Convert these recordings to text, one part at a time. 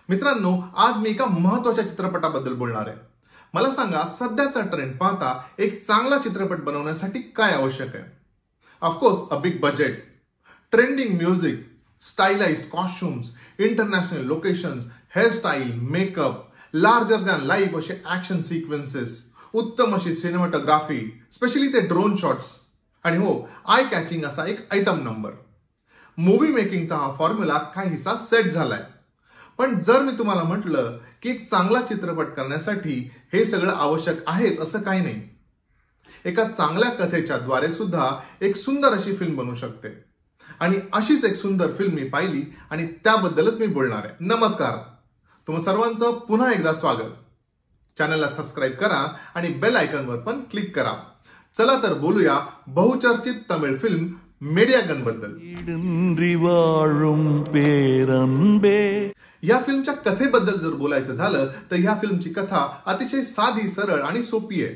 मित्रांनो, आज मी एका महत्त्वाच्या चित्रपटाबद्दल बोलणार आहे. मला सांगा, सध्याचा ट्रेंड पाहता एक चांगला चित्रपट बनवण्यासाठी काय आवश्यक आहे? Of course a big budget, trending music, stylised costumes, international locations, hairstyle, makeup, larger than life असे ऍक्शन सिक्वेन्सेस, उत्तम अशी सिनेमॅटोग्राफी, स्पेशली ते ड्रोन शॉट्स आणि हो, आय कॅचिंग असा एक आयटम नंबर. मूवी मेकिंगचा हा फॉर्म्युला काहीसा सेट झालाय. पण जर मी तुम्हाला म्हटलं की एक चांगला चित्रपट करण्यासाठी हे सगळं आवश्यक आहेच असं काही नाही. एका चांगल्या कथेच्या द्वारे सुद्धा एक सुंदर अशी फिल्म बनू शकते. आणि अशीच एक सुंदर फिल्म मी पाहिली आणि त्याबद्दलच मी बोलणार आहे. नमस्कार, तुम्हा सर्वांचं पुन्हा एकदा स्वागत. चॅनलला सबस्क्राईब करा आणि बेल आयकॉनवर पण क्लिक करा. चला तर बोलूया बहुचर्चित तमिळ फिल्म मेडियागन बद्दल. या फिल्मच्या कथेबद्दल जर बोलायचं झालं तर या फिल्मची कथा अतिशय साधी, सरळ आणि सोपी आहे.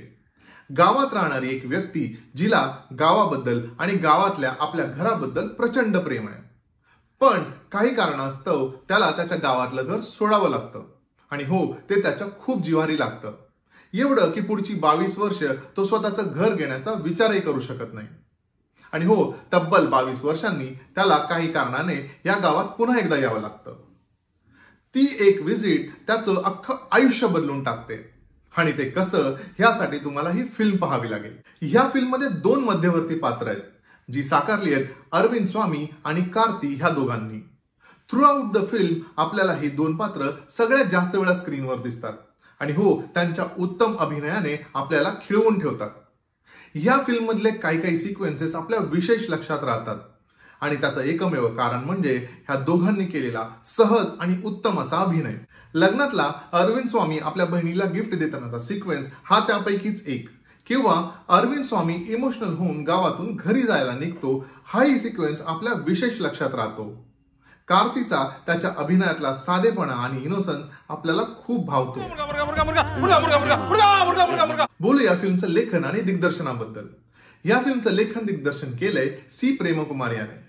गावात राहणारी एक व्यक्ती जिला गावाबद्दल आणि गावातल्या आपल्या घराबद्दल प्रचंड प्रेम आहे. पण काही कारणास्तव त्याला त्याच्या गावातलं घर सोडावं लागतं आणि हो, ते त्याच्या खूप जिव्हारी लागतं. एवढं की पुढची 22 वर्ष तो स्वतःचं घर घेण्याचा विचारही करू शकत नाही. आणि हो, तब्बल 22 वर्षांनी त्याला काही कारणाने या गावात पुन्हा एकदा यावं लागतं. ती एक विजिट त्याचं अख्खं आयुष्य बदलून टाकते. आणि ते कसं, ह्यासाठी तुम्हाला ही फिल्म पाहावी लागेल. ह्या फिल्ममध्ये 2 मध्यवर्ती पात्र आहेत, जी साकारली आहेत अरविंद स्वामी आणि कार्ती ह्या दोघांनी. थ्रू आउट द फिल्म आपल्याला ही 2 पात्र सगळ्यात जास्त वेळा स्क्रीनवर दिसतात आणि हो, त्यांच्या उत्तम अभिनयाने आपल्याला खिळवून ठेवतात. या फिल्म मधले काही सिक्वेन्सेस आपल्या विशेष लक्षात राहतात आणि त्याचं एकमेव कारण म्हणजे ह्या दोघांनी केलेला सहज आणि उत्तम असा अभिनय. लग्नातला अरविंद स्वामी आपल्या बहिणीला गिफ्ट देतानाचा सिक्वेन्स हा त्यापैकीच एक. किंवा अरविंद स्वामी इमोशनल होऊन गावातून घरी जायला निघतो, हाही सिक्वेन्स आपल्या विशेष लक्षात राहतो. कार्तीचा त्याच्या अभिनयातला साधेपणा आणि इनोसन्स आपल्याला खूप भावतो. बोलूया फिल्मचं लेखन आणि दिग्दर्शनाबद्दल. या फिल्मचं लेखन दिग्दर्शन केलंय सी प्रेमकुमार याने,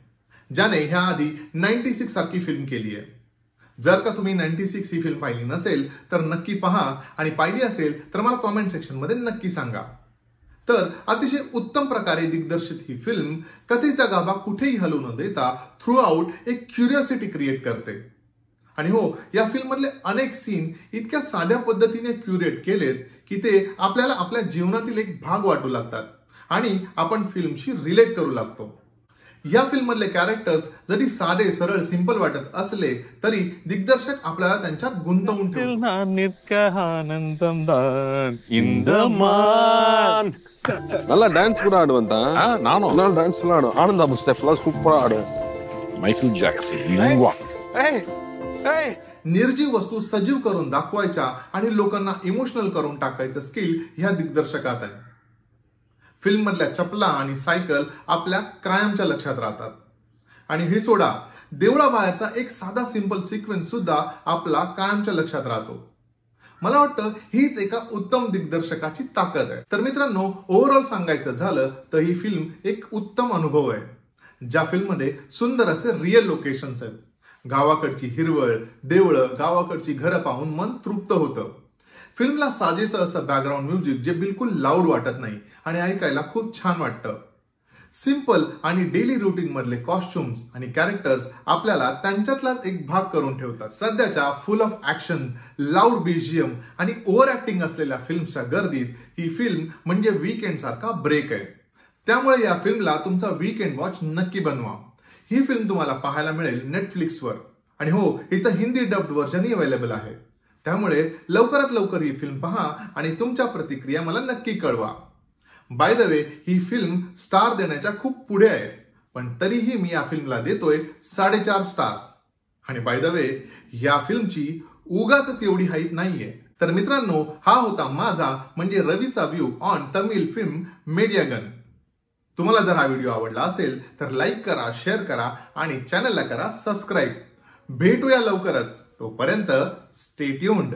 ज्याने ह्या आधी 96 सारखी फिल्म केली आहे. जर का तुम्ही 96 ही फिल्म पाहिली नसेल तर नक्की पहा आणि पाहिली असेल तर मला कॉमेंट सेक्शन मध्ये नक्की सांगा. तर अतिशय उत्तम प्रकारे दिग्दर्शित ही फिल्म कथेचा गाभा कुठेही हलवू न देता थ्रू आउट एक क्युरिओसिटी क्रिएट करते. आणि हो, या फिल्म मधले अनेक सीन इतक्या साध्या पद्धतीने क्युरेट केलेत की ते आपल्याला आपल्या जीवनातील एक भाग वाटू लागतात आणि आपण फिल्मशी रिलेट करू लागतो. या फिल्म मधले कॅरेक्टर्स जरी साधे, सरळ, सिंपल वाटत असले तरी दिग्दर्शक आपल्याला त्यांच्यात गुंतवून ठेवतात. நல்லா டான்ஸ் கூட ஆடுவேன் தான். நானும் நல்லா டான்ஸ் எல்லாம் ஆடுவேன். ஆனந்தாபு ஸ்டெப் எல்லாம் சூப்பரா ஆடுவேன். மைக்கேல் ஜாக்सन. निर्जीव वस्तू सजीव करून दाखवायच्या आणि लोकांना इमोशनल करून टाकायचं स्किल ह्या दिग्दर्शकात आहे. फिल्म मधल्या चपला आणि सायकल आपल्या कायमच्या लक्षात राहतात. आणि हे सोडा, देवळाबाहेरचा एक साधा सिंपल सिक्वेन्स सुद्धा आपला कायमच्या लक्षात राहतो. मला वाटतं हीच एका उत्तम दिग्दर्शकाची ताकद आहे. तर मित्रांनो, ओव्हरऑल सांगायचं झालं तर ही फिल्म एक उत्तम अनुभव आहे. ज्या फिल्ममध्ये सुंदर असे रिअल लोकेशन्स आहेत. गावाकडची हिरवळ, देवळं, गावाकडची घरं पाहून मन तृप्त होतं. फिल्मला साजेसं असं बॅकग्राऊंड म्युझिक जे बिलकुल लाऊड वाटत नाही आणि ऐकायला खूप छान वाटतं. सिंपल आणि डेली रुटीन मधले कॉस्ट्युम्स आणि कॅरेक्टर्स आपल्याला त्यांच्यातलाच एक भाग करून ठेवतात. सध्याच्या फुल ऑफ ऍक्शन, लाऊड बीजीएम आणि ओव्हर ऍक्टिंग असलेल्या फिल्मच्या गर्दीत ही फिल्म म्हणजे वीकेंड सारखा ब्रेक आहे. त्यामुळे या फिल्मला तुमचा वीकेंड वॉच नक्की बनवा. ही फिल्म तुम्हाला पाहायला मिळेल नेटफ्लिक्सवर आणि हो, हिचं हिंदी डब्ड व्हर्जनही अवेलेबल आहे. त्यामुळे लवकरात लवकर ही फिल्म पहा आणि तुमच्या प्रतिक्रिया मला नक्की कळवा. By the way, he film star देण्याच्या खूप पुढे आहे, पण तरीही मी या फिल्मला देतोय 4.5 स्टार्स. आणि बाय द वे, या फिल्मची उगाच एवढी हाईप नाहीये. तर मित्रांनो, हा होता माझा म्हणजे रवीचा व्ह्यू ऑन तमिळ फिल्म मेडियागन. तुम्हाला जर हा व्हिडिओ आवडला असेल तर लाईक करा, शेअर करा आणि चॅनलला करा सबस्क्राईब. भेटूया लवकरच. तोपर्यंत स्टे ट्यून्ड.